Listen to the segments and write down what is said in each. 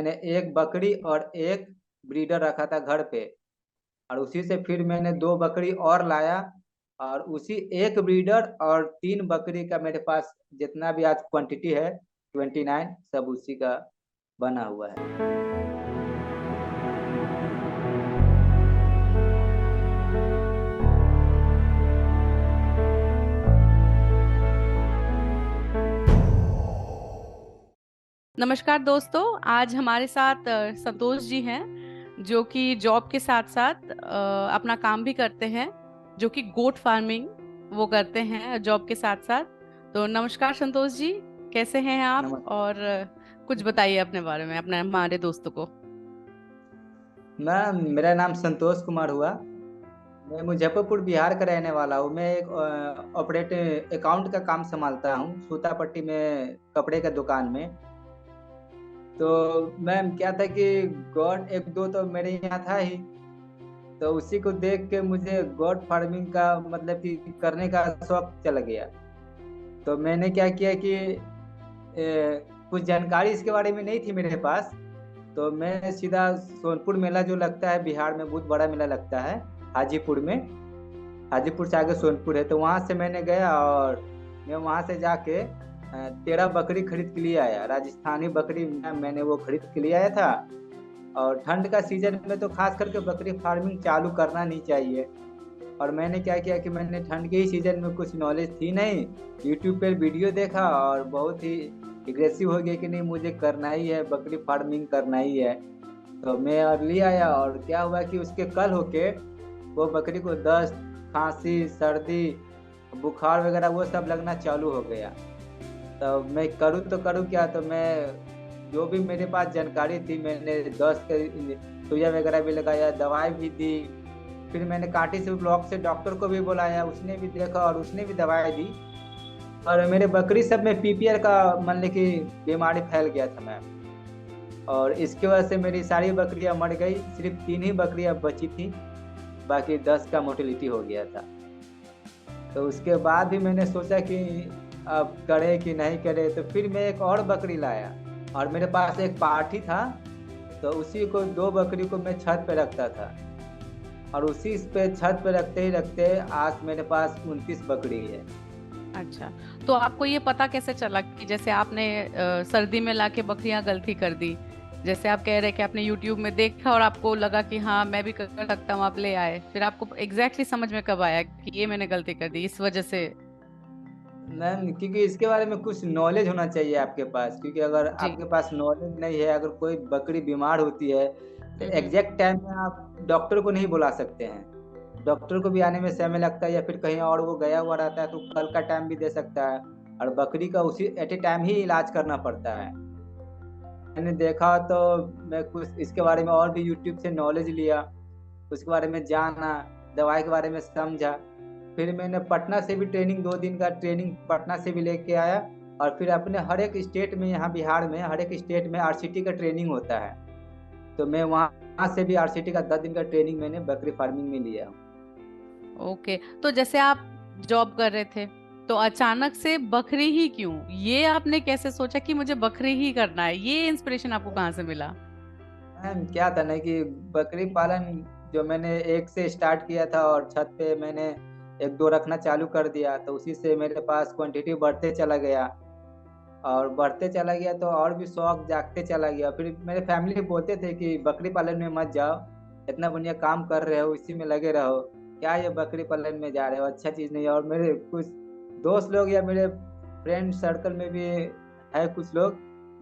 मैंने एक बकरी और एक ब्रीडर रखा था घर पे। और उसी से फिर मैंने दो बकरी और लाया। और उसी एक ब्रीडर और तीन बकरी का मेरे पास जितना भी आज क्वांटिटी है 29 सब उसी का बना हुआ है। नमस्कार दोस्तों। आज हमारे साथ संतोष जी हैं जो कि जॉब के साथ साथ अपना काम भी करते हैं, जो कि गोट फार्मिंग वो करते हैं जॉब के साथ साथ। तो नमस्कार संतोष जी, कैसे हैं आप? नमस्ते। और कुछ बताइए अपने बारे में, अपने हमारे दोस्तों को। मेरा नाम संतोष कुमार हुआ। मैं मुजफ्फरपुर बिहार का रहने वाला हूँ। मैं एक ऑपरेटिव अकाउंट का काम संभालता हूँ सूतापट्टी में, कपड़े का दुकान में। तो मैम क्या था कि गॉड एक दो तो मेरे यहाँ था ही। तो उसी को देख के मुझे गॉड फार्मिंग का मतलब कि करने का शौक चला गया। तो मैंने क्या किया कि कुछ जानकारी इसके बारे में नहीं थी मेरे पास। तो मैं सीधा सोनपुर मेला जो लगता है बिहार में, बहुत बड़ा मेला लगता है हाजीपुर में। हाजीपुर से आगे सोनपुर है, तो वहां से मैंने गया और मैं वहां से जाके 13 बकरी खरीद के लिए आया। राजस्थानी बकरी मैंने वो खरीद के लिए आया था। और ठंड का सीजन में तो खास करके बकरी फार्मिंग चालू करना नहीं चाहिए। और मैंने क्या किया कि मैंने ठंड के ही सीजन में, कुछ नॉलेज थी नहीं, यूट्यूब पर वीडियो देखा और बहुत ही एग्रेसिव हो गया कि नहीं मुझे करना ही है, बकरी फार्मिंग करना ही है। तो मैं और ले आया। और क्या हुआ कि उसके कल होके वो बकरी को दस्त, खांसी, सर्दी, बुखार वगैरह वो सब लगना चालू हो गया। तो मैं करूँ तो करूँ क्या? तो मैं जो भी मेरे पास जानकारी थी, मैंने दस्त के सुइया वगैरह भी लगाया, दवाई भी दी। फिर मैंने कांटी से ब्लॉक से डॉक्टर को भी बुलाया, उसने भी देखा और उसने भी दवाई दी। और मेरे बकरी सब में पीपीआर का मान ली कि बीमारी फैल गया था मैम। और इसकी वजह से मेरी सारी बकरियां मर गई, सिर्फ 3 ही बकरियां बची थी, बाकी 10 का मोर्टेलिटी हो गया था। तो उसके बाद भी मैंने सोचा कि अब करे कि नहीं करे। तो फिर मैं एक और बकरी लाया और मेरे पास एक पाठी था। तो उसी को, दो बकरी को मैं छत पे रखता था। और उसी पे छत पे रखते ही रखते आज मेरे पास 29 बकरी है। अच्छा, तो आपको ये पता कैसे चला कि जैसे आपने सर्दी में लाके बकरियां गलती कर दी, जैसे आप कह रहे कि आपने YouTube में देखा और आपको लगा कि हाँ मैं भी कर सकता हूँ, आप ले आए, फिर आपको एग्जैक्टली समझ में कब आया कि ये मैंने गलती कर दी इस वजह से? मैम क्योंकि इसके बारे में कुछ नॉलेज होना चाहिए आपके पास। क्योंकि अगर जी। आपके पास नॉलेज नहीं है, अगर कोई बकरी बीमार होती है तो हम्म। एग्जैक्ट टाइम में आप डॉक्टर को नहीं बुला सकते हैं। डॉक्टर को भी आने में समय लगता है, या फिर कहीं और वो गया हुआ रहता है तो कल का टाइम भी दे सकता है। और बकरी का उसी एट ए टाइम ही इलाज करना पड़ता है। मैंने देखा तो मैं कुछ इसके बारे में और भी यूट्यूब से नॉलेज लिया, उसके बारे में जाना, दवाई के बारे में समझा। फिर मैंने पटना से भी ट्रेनिंग, 2 दिन का ट्रेनिंग पटना से भी लेके आया। और फिर अपने हर एक स्टेट में, यहाँ बिहार में हर एक स्टेट में आरसीटी का ट्रेनिंग होता है। तो मैं वहाँ से भी आरसीटी का 10 दिन का ट्रेनिंग मैंने बकरी फार्मिंग में लिया। ओके, तो जैसे आप जॉब कर रहे थे तो अचानक से बकरी ही क्यों? ये आपने कैसे सोचा कि मुझे बकरी ही करना है? ये इंस्पिरेशन आपको कहाँ से मिला? मैम क्या था ना कि बकरी पालन जो मैंने एक से स्टार्ट किया था और छत पे मैंने एक दो रखना चालू कर दिया, तो उसी से मेरे पास क्वांटिटी बढ़ते चला गया। और बढ़ते चला गया तो और भी शौक जागते चला गया। फिर मेरे फैमिली बोलते थे कि बकरी पालन में मत जाओ, इतना बढ़िया काम कर रहे हो, इसी में लगे रहो, क्या ये बकरी पालन में जा रहे हो, अच्छा चीज़ नहीं है। और मेरे कुछ दोस्त लोग या मेरे फ्रेंड सर्कल में भी है कुछ लोग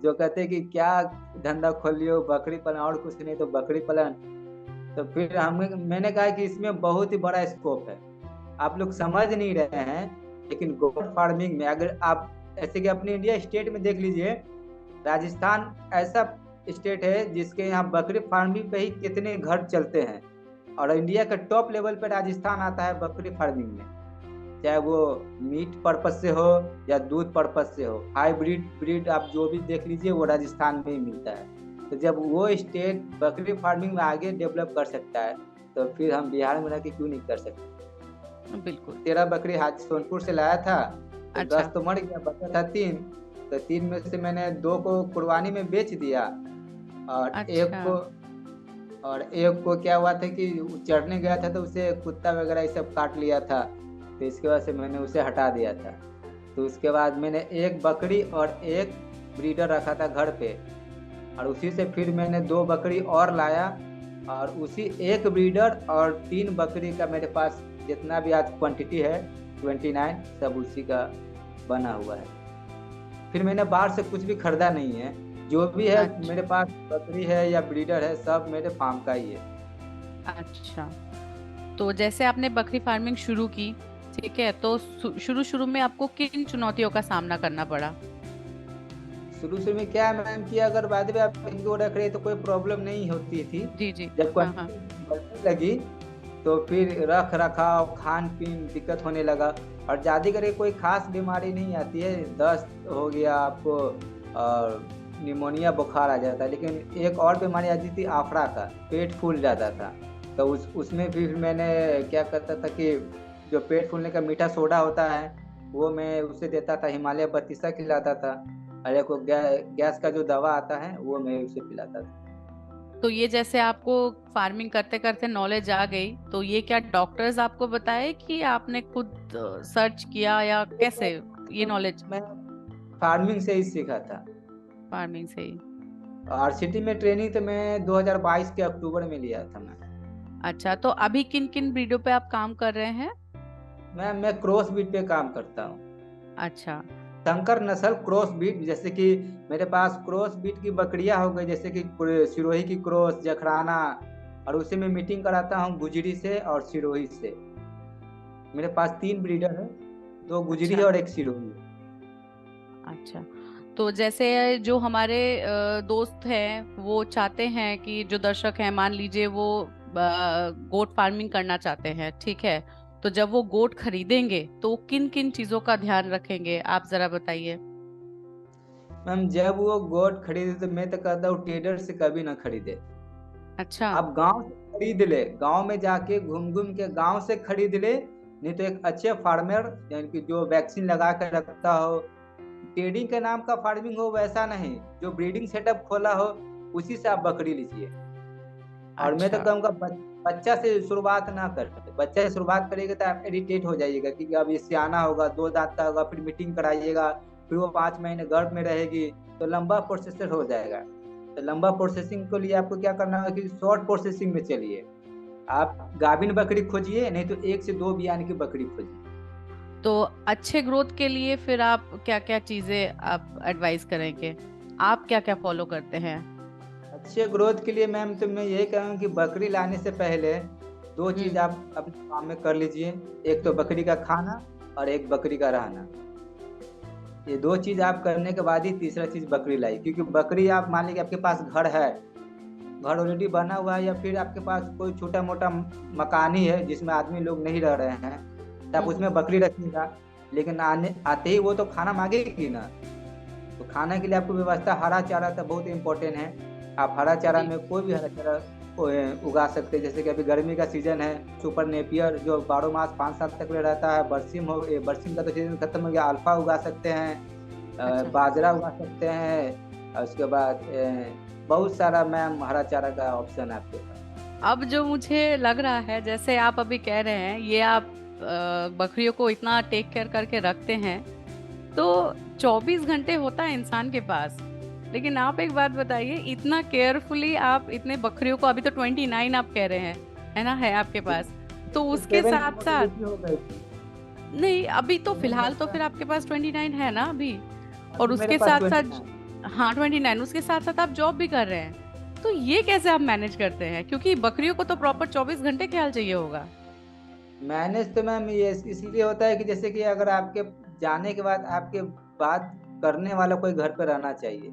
जो कहते हैं कि क्या धंधा खोल लियो, बकरी पालन और कुछ नहीं तो बकरी पालन। तो फिर हम मैंने कहा कि इसमें बहुत ही बड़ा स्कोप है, आप लोग समझ नहीं रहे हैं। लेकिन गोट फार्मिंग में अगर आप ऐसे कि अपने इंडिया स्टेट में देख लीजिए, राजस्थान ऐसा स्टेट है जिसके यहाँ बकरी फार्मिंग पे ही कितने घर चलते हैं। और इंडिया के टॉप लेवल पे राजस्थान आता है बकरी फार्मिंग में, चाहे वो मीट पर्पज से हो या दूध पर्पज से हो। हाइब्रिड ब्रीड आप जो भी देख लीजिए वो राजस्थान में ही मिलता है। तो जब वो स्टेट बकरी फार्मिंग में आगे डेवलप कर सकता है, तो फिर हम बिहार में रह के क्यों नहीं कर सकते। बिल्कुल। 13 बकरी हाथ सोनपुर से लाया था, तो अच्छा। 10 तो मर गया, बचा था 3। तो 3 में से मैंने 2 को कुर्बानी में बेच दिया। और एक अच्छा। को क्या हुआ था कि वो चढ़ने गया था तो उसे कुत्ता वगैरह ये सब काट लिया था, तो इसके वजह से मैंने उसे हटा दिया था। तो उसके बाद मैंने एक बकरी और एक ब्रीडर रखा था घर पे, और उसी से फिर मैंने 2 बकरी और लाया, और उसी एक ब्रीडर और 3 बकरी का मेरे पास जितना भी आज क्वांटिटी है 29 सब उसी का बना हुआ है। फिर मैंने बाहर से कुछ भी खरीदा नहीं है, जो भी है अच्छा। मेरे पास बकरी है या ब्रीडर है सब मेरे फार्म का ही है। अच्छा, तो जैसे आपने बकरी फार्मिंग शुरू की, ठीक है, तो शुरू शुरू में आपको किन चुनौतियों का सामना करना पड़ा? शुरू शुरू में क्या है मैम कि अगर बाद में आप इनको रख रहे तो कोई प्रॉब्लम नहीं होती थी। जी जी। जब हाँ हाँ। क्वांटिटी बढ़ने लगी तो फिर रख रखाव खान पीन दिक्कत होने लगा, और ज़्यादा करके कोई खास बीमारी नहीं आती है, दस्त हो गया आपको और निमोनिया बुखार आ जाता है, लेकिन एक और बीमारी आती थी आफरा का, पेट फूल जाता था। तो उसमें फिर मैंने क्या करता था कि जो पेट फूलने का मीठा सोडा होता है वो मैं उसे देता था, हिमालय बत्तीसा खिलाता था, और एक वो गैस का जो दवा आता है वो मैं उसे पिलाता था। तो ये जैसे आपको फार्मिंग करते करते नॉलेज आ गई, तो ये क्या डॉक्टर्स आपको बताए कि आपने खुद सर्च किया, या कैसे ये नॉलेज? मैं फार्मिंग से ही सीखा था। फार्मिंग से ही। आरसीटी में ट्रेनिंग तो मैं 2022 के अक्टूबर में लिया था मैं। अच्छा, तो अभी किन किन ब्रीडों पे आप काम कर रहे हैं? मैं क्रॉस बीट पे काम करता हूँ। अच्छा। संकर नस्ल क्रॉस बीट, जैसे कि मेरे पास क्रॉस बीट की बकरियां हो गई, जैसे कि सिरोही की क्रॉस, जखराना, और उसे मैं मीटिंग कराता हूँ गुजरी से और सिरोही से। मेरे पास 3 ब्रीडर है, 2 गुजरी है अच्छा। और एक सिरोही है। अच्छा, तो जैसे जो हमारे दोस्त हैं वो चाहते हैं कि जो दर्शक हैं, मान लीजिए वो गोट फार्मिंग करना चाहते हैं, ठीक है, तो जब वो गोट खरीदेंगे तो किन किन चीजों का ध्यान रखेंगे, आप जरा बताइए। मैम जब वो गोट खरीदे तो मैं तो कहता हूँ ट्रेडर से कभी ना खरीदे। अच्छा। आप गांव से खरीद ले, गांव में जाके घूम घूम के गांव से खरीद ले, नहीं तो एक अच्छे फार्मर यानी कि जो वैक्सीन लगा कर रखता हो, ट्रेडिंग के नाम का फार्मिंग हो वैसा नहीं, जो ब्रीडिंग सेटअप खोला हो उसी से आप बकरी लीजिए। और मैं तो अच्छा। कहूँगा बच्चा से शुरुआत ना कर, बच्चा से शुरुआत करेगा तो आप इरिटेट हो जाइएगा कि अब ये सियाना होगा, 2 दांत का होगा, फिर मीटिंग कराइएगा, फिर वो 5 महीने गर्भ में रहेगी, तो लंबा प्रोसेसर हो जाएगा। तो लंबा प्रोसेसिंग के लिए आपको क्या करना है कि शॉर्ट प्रोसेसिंग में चलिए। आप गाभिन बकरी खोजिए, नहीं तो 1 से 2 बियान की बकरी खोजिए। तो अच्छे ग्रोथ के लिए फिर आप क्या क्या चीजें आप एडवाइस करेंगे, आप क्या क्या फॉलो करते हैं? अच्छे ग्रोथ के लिए मैम तो मैं यही कहूँ कि बकरी लाने से पहले 2 चीज हम्म। आप अपने काम में कर लीजिए। एक तो बकरी का खाना और एक बकरी का रहना। ये 2 चीज आप करने के बाद ही तीसरा चीज बकरी लाई, क्योंकि बकरी आप मान लीजिए आपके पास घर है, घर ऑलरेडी बना हुआ है, या फिर आपके पास कोई छोटा मोटा मकान ही है जिसमें आदमी लोग नहीं रह रहे हैं, तो आप हम्म। उसमें बकरी रखिएगा। लेकिन आने आते ही वो तो खाना मांगेगी ना, तो खाना के लिए आपको व्यवस्था, हरा चारा तो बहुत इंपॉर्टेंट है। आप हरा चारा जी। में कोई भी हरा चारा उगा सकते हैं, जैसे कि अभी गर्मी का सीजन है, सुपर नेपियर जो 12 मास 5 साल तक में रहता है, बरसिम का तो सीजन खत्म हो गया, अल्फा उगा सकते हैं, अच्छा। बाजरा उगा सकते हैं, और उसके बाद बहुत सारा मैम हरा चारा का ऑप्शन है आपके पास। अब जो मुझे लग रहा है, जैसे आप अभी कह रहे हैं, ये आप बकरियों को इतना टेक केयर करके रखते हैं, तो 24 घंटे होता है इंसान के पास, लेकिन आप एक बात बताइए, इतना केयरफुली आप इतने बकरियों को, अभी तो 29 आप कह रहे हैं, है ना, है आपके पास, तो उसके 7 की साथ साथ, मोटिलिटी हो गई थी। नहीं अभी तो 7 फिलहाल तो बच्चा, फिर आपके पास 29 है ना अभी, और अभी मेरे उसके पास साथ साथ, 29। हाँ 29, उसके साथ साथ आप जॉब भी कर रहे हैं, तो ये कैसे आप मैनेज करते हैं, क्योंकि बकरियों को तो प्रॉपर 24 घंटे ख्याल चाहिए होगा। मैनेज तो मैम ये इसलिए होता है कि जैसे कि अगर आपके जाने के बाद आपके बात करने वाला कोई घर पे रहना चाहिए।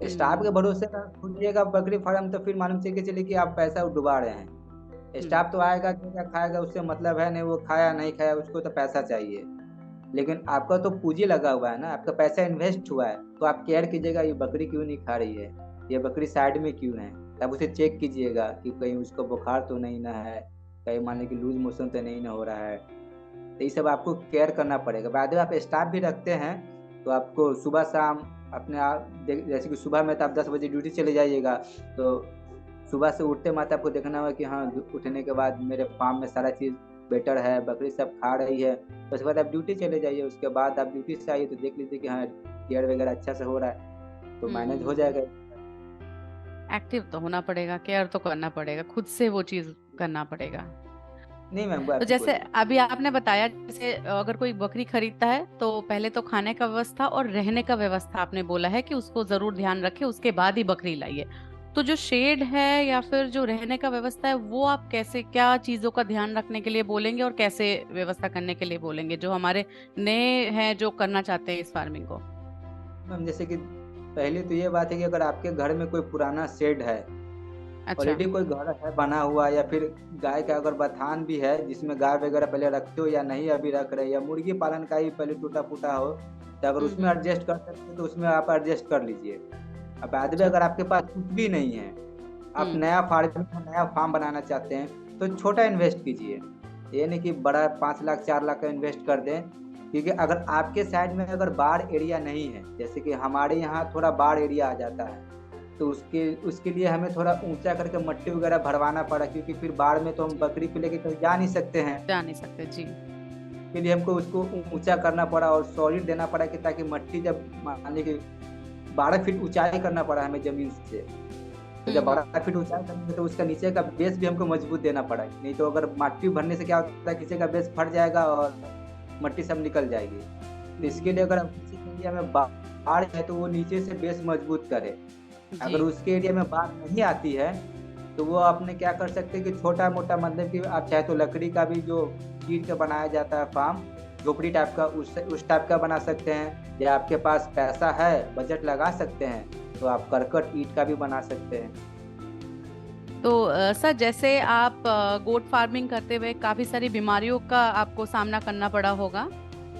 स्टाफ हम्म। के भरोसे का खोलिएगा बकरी फार्म तो फिर मालूम चल के चले कि आप पैसा डुबा रहे हैं। हम्म। स्टाफ तो आएगा क्या खाएगा उससे मतलब है नहीं, वो खाया नहीं खाया उसको तो पैसा चाहिए। लेकिन आपका तो पूंजी लगा हुआ है ना, आपका पैसा इन्वेस्ट हुआ है, तो आप केयर कीजिएगा ये बकरी क्यों नहीं खा रही है, ये बकरी साइड में क्यों है, तब उसे चेक कीजिएगा कि कहीं उसको बुखार तो नहीं ना है, कहीं मान लीजिए कि लूज मोशन तो नहीं ना हो रहा है। तो ये सब आपको केयर करना पड़ेगा। बाद में आप स्टाफ भी रखते हैं तो आपको सुबह शाम अपने आप जैसे कि सुबह में तो आप 10 बजे ड्यूटी चले जाइएगा, तो सुबह से उठते मात्र आपको देखना होगा कि हाँ, उठने के बाद मेरे फार्म में सारा चीज़ बेटर है, बकरी सब खा रही है। तो उसके बाद आप ड्यूटी चले जाइए, उसके बाद आप ड्यूटी से आइए तो देख लीजिए कि हाँ, केयर वगैरह अच्छा से हो रहा है, तो मैनेज हो जाएगा। एक्टिव तो होना पड़ेगा, केयर तो करना पड़ेगा, खुद से वो चीज करना पड़ेगा। नहीं मैम, वो तो ऐसी जैसे कोई अभी आपने बताया, जैसे अगर कोई बकरी खरीदता है तो पहले तो खाने का व्यवस्था और रहने का व्यवस्था आपने बोला है कि उसको जरूर ध्यान रखे, उसके बाद ही बकरी लाइए। तो जो शेड है या फिर जो रहने का व्यवस्था है, वो आप कैसे, क्या चीजों का ध्यान रखने के लिए बोलेंगे और कैसे व्यवस्था करने के लिए बोलेंगे, जो हमारे नए हैं जो करना चाहते हैं इस फार्मिंग को? मैम, जैसे कि पहले तो ये बात है कि अगर आपके घर में कोई पुराना शेड है, अच्छा। ऑलरेडी कोई घर है बना हुआ, या फिर गाय का अगर बथान भी है जिसमें गाय वगैरह पहले रखते हो या नहीं अभी रख रहे, या मुर्गी पालन का ही पहले टूटा फूटा हो, तो अगर उसमें हम्म। एडजस्ट कर सकते हो तो उसमें आप एडजस्ट कर लीजिए। अब बाद में अच्छा। अगर आपके पास कुछ भी नहीं है, आप हम्म। नया फार्मिंग नया फार्म बनाना चाहते हैं, तो छोटा इन्वेस्ट कीजिए। ये नहीं कि बड़ा 5 लाख 4 लाख का इन्वेस्ट कर दें, क्योंकि अगर आपके साइड में अगर बाढ़ एरिया नहीं है, जैसे कि हमारे यहाँ थोड़ा बाढ़ एरिया आ जाता है, तो उसके उसके लिए हमें थोड़ा ऊंचा करके मट्टी वगैरह भरवाना पड़ा, क्योंकि फिर बाढ़ में तो हम जी। बकरी को लेके कहीं जा नहीं सकते हैं। जा नहीं सकते जी। इसके लिए हमको उसको ऊंचा करना पड़ा और सॉलिड देना पड़ा, कि ताकि मट्टी जब मान लीजिए 12 फीट ऊंचाई करना पड़ा हमें जमीन से, तो जब हम्म। 12 फीट ऊंचाई करेंगे तो उसका नीचे का बेस भी हमको मजबूत देना पड़ा, नहीं तो अगर मट्टी भरने से क्या होता है, किसी का बेस फट जाएगा और मट्टी सब निकल जाएगी। तो इसके लिए अगर हम किसी एरिया में बाढ़ है तो वो नीचे से बेस मजबूत करे। जी। अगर उसके एरिया में बाढ़ नहीं आती है, तो वो आपने क्या कर सकते हैं कि छोटा मोटा, मतलब कि आप चाहे तो लकड़ी का भी जो ईंट का बनाया जाता है फार्म, झोपड़ी टाइप का, उस टाइप का बना सकते हैं, या आपके पास पैसा है, बजट लगा सकते हैं, तो आप करकट ईंट का भी बना सकते हैं। तो सर, जैसे आप गोट फार्मिंग करते हुए काफी सारी बीमारियों का आपको सामना करना पड़ा होगा,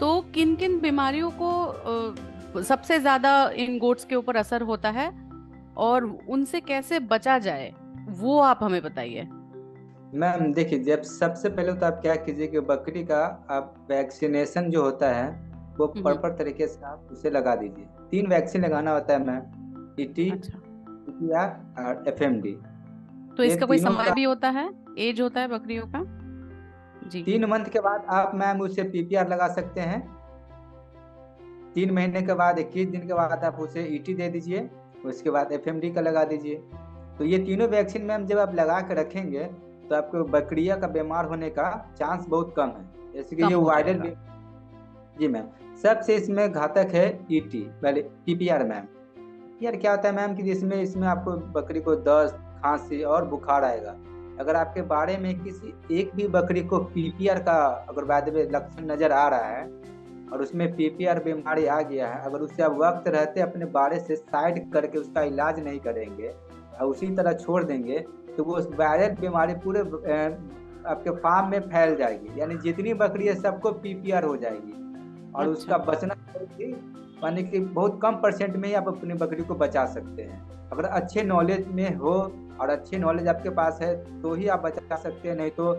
तो किन किन बीमारियों को सबसे ज्यादा इन गोट्स के ऊपर असर होता है और उनसे कैसे बचा जाए, वो आप हमें बताइए। मैम देखिए, जब सबसे पहले तो आप क्या कीजिए कि बकरी का आप वैक्सीनेशन जो होता है वो हम्म। प्रॉपर तरीके से आप उसे लगा दीजिए। 3 वैक्सीन लगाना होता है मैम, टीटी, अच्छा। पीपीआर और एफएमडी। तो ये इसका कोई तीनों समय का भी होता है, एज होता है बकरियों का? जी। 3 मंथ के बाद आप मैम उसे पीपीआर लगा सकते हैं। 3 महीने के बाद, 21 दिन के बाद आप उसे ईटी दे दीजिए, उसके बाद एफएमडी का लगा दीजिए। तो ये तीनों वैक्सीन मैम जब आप लगा के रखेंगे, तो आपको बकरिया का बीमार होने का चांस बहुत कम है। जैसे कि ये कम हो वायरल, जाएगा। जी मैम, सबसे इसमें घातक है ईटी, पहले पीपीआर मैम। यार क्या होता है मैम कि जिसमें इसमें आपको बकरी को दस्त, खांसी और बुखार आएगा। अगर आपके बारे में किसी एक भी बकरी को पीपीआर का अगर बाद में लक्षण नजर आ रहा है और उसमें पीपीआर बीमारी आ गया है, अगर उससे आप वक्त रहते अपने बारे से साइड करके उसका इलाज नहीं करेंगे और उसी तरह छोड़ देंगे, तो वो वायरल बीमारी पूरे आपके फार्म में फैल जाएगी, यानी जितनी बकरी है सबको पीपीआर हो जाएगी। और अच्छा। उसका बचना माने कि बहुत कम परसेंट में ही आप अपनी बकरी को बचा सकते हैं। अगर अच्छे नॉलेज में हो और अच्छे नॉलेज आपके पास है तो ही आप बचा सकते हैं, नहीं तो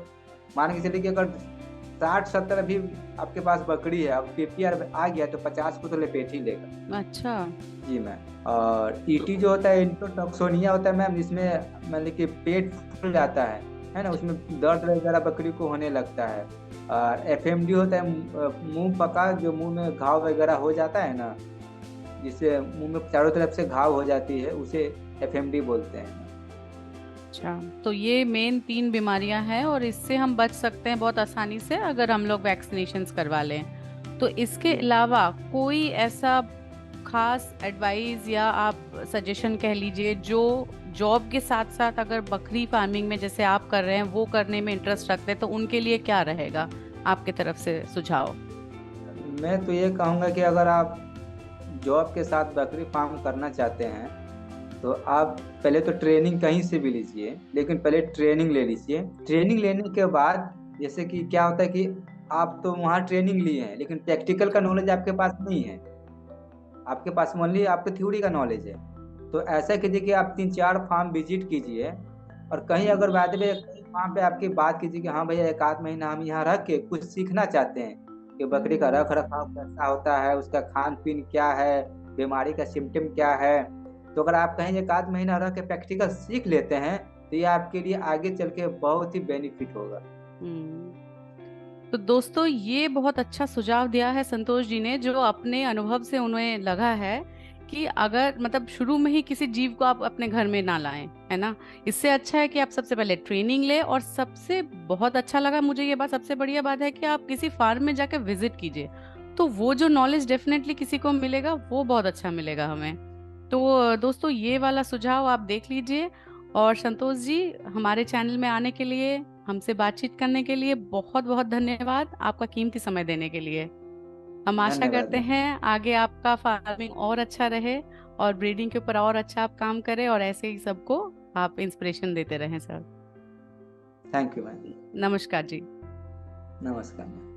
मान के चलिए कि अगर 60-70 भी आपके पास बकरी है, अब पीपीआर आ गया तो 50 को तो लपेट ही लेगा। अच्छा। जी मैम। और ईटी जो होता है इंट्रोटॉक्सोनिया होता है मैम, जिसमें मतलब कि पेट फूल जाता है ना, उसमें दर्द वगैरह बकरी को होने लगता है। और एफएमडी होता है मुंह पका, जो मुंह में घाव वगैरह हो जाता है ना, जिससे मुंह में चारों तरफ से घाव हो जाती है, उसे एफएमडी बोलते हैं। अच्छा, तो ये मेन 3 बीमारियां हैं और इससे हम बच सकते हैं बहुत आसानी से अगर हम लोग वैक्सीनेशंस करवा लें। तो इसके अलावा कोई ऐसा खास एडवाइस या आप सजेशन कह लीजिए, जो जॉब के साथ साथ अगर बकरी फार्मिंग में जैसे आप कर रहे हैं वो करने में इंटरेस्ट रखते हैं, तो उनके लिए क्या रहेगा आपके तरफ से सुझाव? मैं तो ये कहूँगा कि अगर आप जॉब के साथ बकरी फार्म करना चाहते हैं, तो आप पहले तो ट्रेनिंग कहीं से भी लीजिए, लेकिन पहले ट्रेनिंग ले लीजिए। ट्रेनिंग लेने के बाद जैसे कि क्या होता है कि आप तो वहाँ ट्रेनिंग लिए हैं, लेकिन प्रैक्टिकल का नॉलेज आपके पास नहीं है, आपके पास ओनली आपके थ्योरी का नॉलेज है। तो ऐसा कीजिए कि आप 3-4 फार्म विजिट कीजिए, और कहीं अगर बाद में कहीं फार्म पे आपकी बात कीजिए कि हाँ भैया 1 आध महीना हम यहाँ रख के कुछ सीखना चाहते हैं कि बकरी का रख रखाव कैसा होता है, उसका खान पीन क्या है, बीमारी का सिम्टम क्या है। तो अगर आप कहीं 1 आध महीना रह के प्रैक्टिकल सीख लेते हैं तो ये आपके लिए आगे चल के बहुत ही बेनिफिट होगा। तो दोस्तों ये बहुत अच्छा सुझाव दिया है संतोष जी ने, जो अपने अनुभव से उन्हें लगा है कि अगर मतलब शुरू में ही किसी जीव को आप अपने घर में ना लाएं, है ना। इससे अच्छा है कि आप सबसे पहले ट्रेनिंग लें, और सबसे बहुत अच्छा लगा मुझे ये बात, सबसे बढ़िया बात है कि आप किसी फार्म में जाकर विजिट कीजिए, तो वो जो नॉलेज डेफिनेटली किसी को मिलेगा वो बहुत अच्छा मिलेगा हमें। तो दोस्तों ये वाला सुझाव आप देख लीजिए। और संतोष जी, हमारे चैनल में आने के लिए, हमसे बातचीत करने के लिए बहुत बहुत धन्यवाद, आपका कीमती समय देने के लिए। हम आशा धन्यवाद करते मैम। हैं आगे आपका फार्मिंग और अच्छा रहे, और ब्रीडिंग के ऊपर और अच्छा आप काम करें, और ऐसे ही सबको आप इंस्पिरेशन देते रहें सर। Thank you ma'am. नमस्कार जी। नमस्कार मैम।